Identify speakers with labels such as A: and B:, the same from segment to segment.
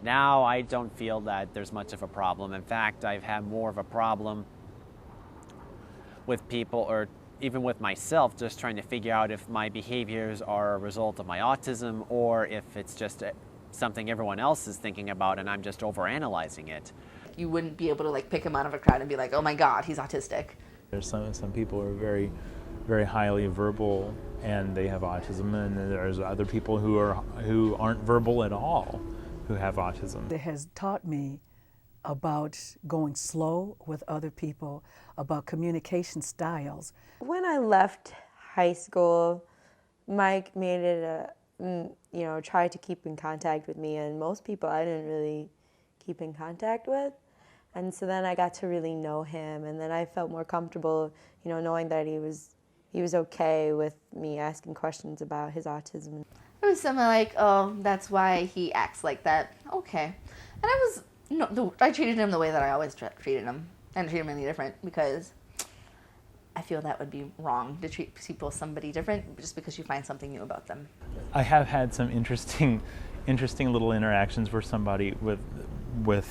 A: Now I don't feel that there's much of a problem. In fact, I've had more of a problem with people, or even with myself, just trying to figure out if my behaviors are a result of my autism or if it's just something everyone else is thinking about and I'm just overanalyzing it.
B: You wouldn't be able to like pick him out of a crowd and be like, oh my God, he's autistic.
C: There's some people who are very, very highly verbal and they have autism, and there's other people who aren't verbal at all who have autism.
D: It has taught me about going slow with other people, about communication styles.
E: When I left high school, Mike made it try to keep in contact with me, and most people I didn't really keep in contact with. And so then I got to really know him, and then I felt more comfortable, knowing that he was okay with me asking questions about his autism.
B: It was something like, oh, that's why he acts like that. Okay. And I treated him the way that I always treated him. I didn't treat him any different because I feel that would be wrong to treat people somebody different just because you find something new about them.
C: I have had some interesting little interactions where somebody with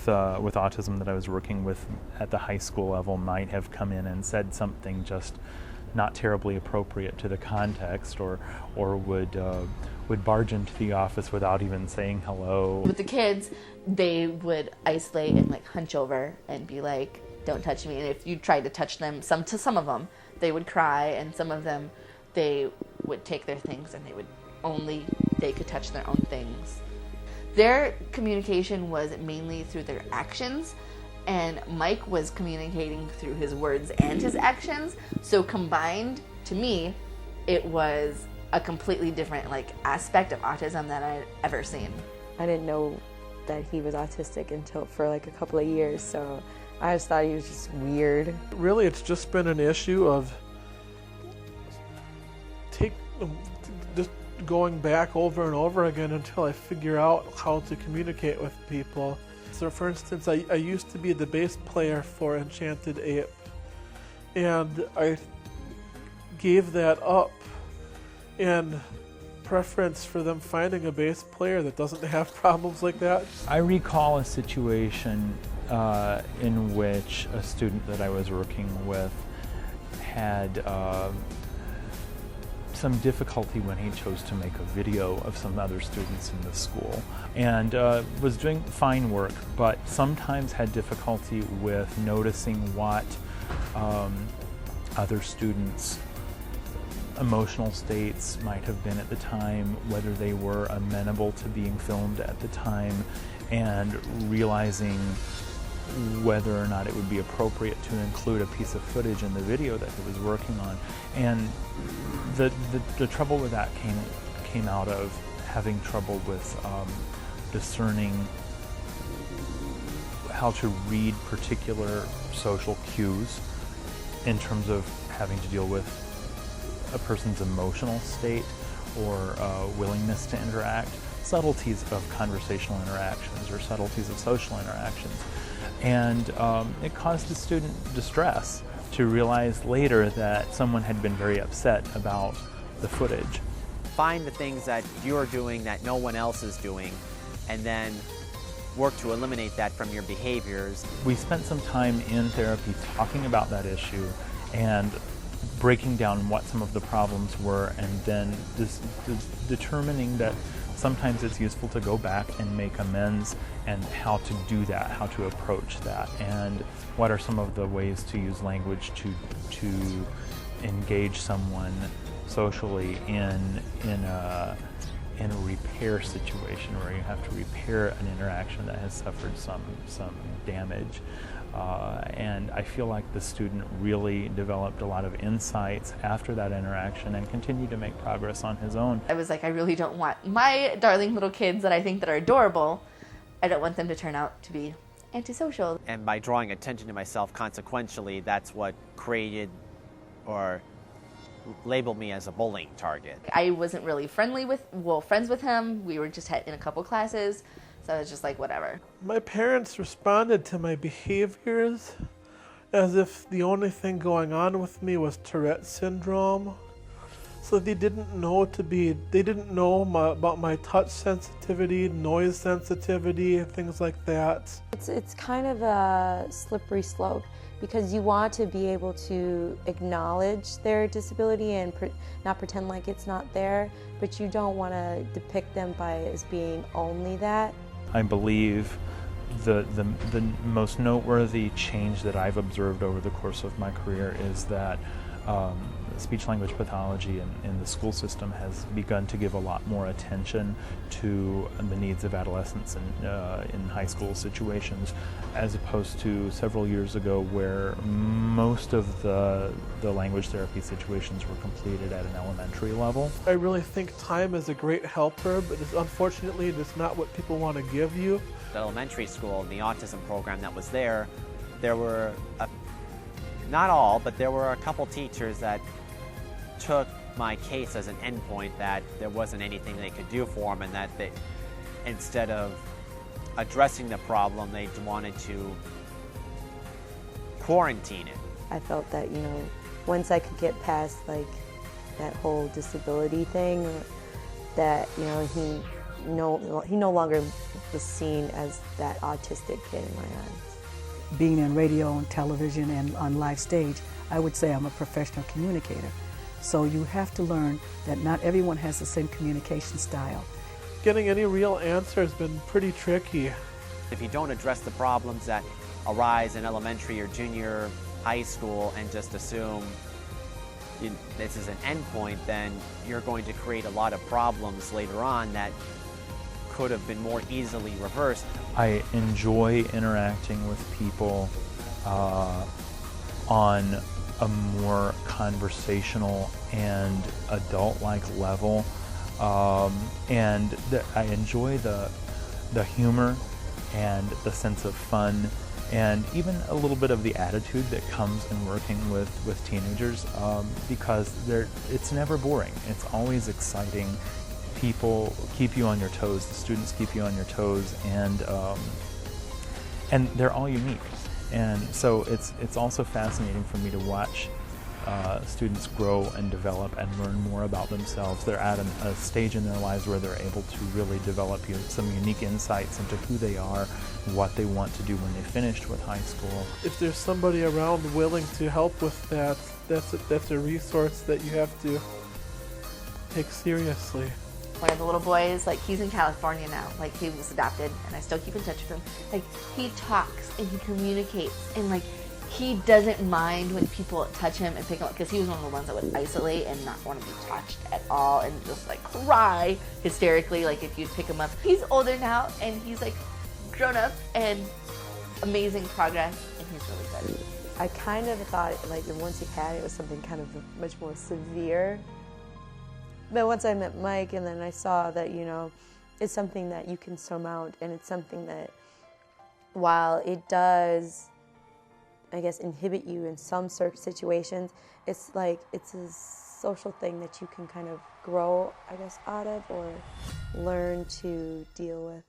C: autism that I was working with at the high school level might have come in and said something just not terribly appropriate to the context, or would barge into the office without even saying hello.
B: With the kids, they would isolate and like hunch over and be like, don't touch me. And if you tried to touch them, some of them, they would cry, and some of them, they would take their things and they could touch their own things. Their communication was mainly through their actions, and Mike was communicating through his words and his actions. So combined, to me, it was a completely different aspect of autism that I'd ever seen.
E: I didn't know that he was autistic until for a couple of years, so I just thought he was just weird.
F: Really, it's just been an issue of just going back over and over again until I figure out how to communicate with people. So for instance, I used to be the bass player for Enchanted Ape, and I gave that up in preference for them finding a bass player that doesn't have problems like that.
C: I recall a situation in which a student that I was working with had some difficulty when he chose to make a video of some other students in the school, and was doing fine work, but sometimes had difficulty with noticing what other students' emotional states might have been at the time, whether they were amenable to being filmed at the time, and realizing whether or not it would be appropriate to include a piece of footage in the video that he was working on. And the trouble with that came out of having trouble with discerning how to read particular social cues in terms of having to deal with a person's emotional state or willingness to interact, subtleties of conversational interactions or subtleties of social interactions. And it caused the student distress to realize later that someone had been very upset about the footage.
A: Find the things that you're doing that no one else is doing, and then work to eliminate that from your behaviors.
C: We spent some time in therapy talking about that issue and breaking down what some of the problems were, and then determining that sometimes it's useful to go back and make amends, and how to do that, how to approach that, and what are some of the ways to use language to engage someone socially in a repair situation where you have to repair an interaction that has suffered some damage. And I feel like the student really developed a lot of insights after that interaction and continued to make progress on his own.
B: I was like, I really don't want my darling little kids that I think that are adorable, I don't want them to turn out to be antisocial.
A: And by drawing attention to myself consequentially, that's what created or labeled me as a bullying target.
B: I wasn't really friends with him. We were just in a couple classes. So I was just like, whatever.
F: My parents responded to my behaviors as if the only thing going on with me was Tourette syndrome. So they didn't know about my touch sensitivity, noise sensitivity, and things like that.
E: It's kind of a slippery slope because you want to be able to acknowledge their disability and not pretend like it's not there, but you don't want to depict them as being only that. I believe
C: The most noteworthy change that I've observed over the course of my career is that speech-language pathology in the school system has begun to give a lot more attention to the needs of adolescents in high school situations, as opposed to several years ago where most of the language therapy situations were completed at an elementary level.
F: I really think time is a great helper, but unfortunately it's not what people want to give you.
A: The elementary school, the autism program that was there were, not all, but there were a couple teachers that took my case as an endpoint, that there wasn't anything they could do for them, and that they, instead of addressing the problem, they wanted to quarantine it.
E: I felt that, once I could get past like that whole disability thing, that, he no longer was seen as that autistic kid in my eyes.
D: Being in radio and television and on live stage, I would say I'm a professional communicator. So you have to learn that not everyone has the same communication style.
F: Getting any real answer has been pretty tricky.
A: If you don't address the problems that arise in elementary or junior high school and just assume this is an endpoint, then you're going to create a lot of problems later on that could have been more easily reversed.
C: I enjoy interacting with people on a more conversational and adult-like level, and I enjoy the humor and the sense of fun and even a little bit of the attitude that comes in working with teenagers, because it's never boring. It's always exciting. People keep you on your toes, the students keep you on your toes, and they're all unique. And so it's also fascinating for me to watch students grow and develop and learn more about themselves. They're at a stage in their lives where they're able to really develop some unique insights into who they are, what they want to do when they finished with high school.
F: If there's somebody around willing to help with that, that's a resource that you have to take seriously.
B: One of the little boys, he's in California now, he was adopted, and I still keep in touch with him. He talks and he communicates, and he doesn't mind when people touch him and pick him up, because he was one of the ones that would isolate and not want to be touched at all and just cry hysterically if you'd pick him up. He's older now and he's grown up and amazing progress, and he's really good.
E: I kind of thought once he had it was something kind of much more severe. But once I met Mike and then I saw that, it's something that you can surmount, and it's something that, while it does, I guess, inhibit you in some certain situations, it's a social thing that you can kind of grow, I guess, out of or learn to deal with.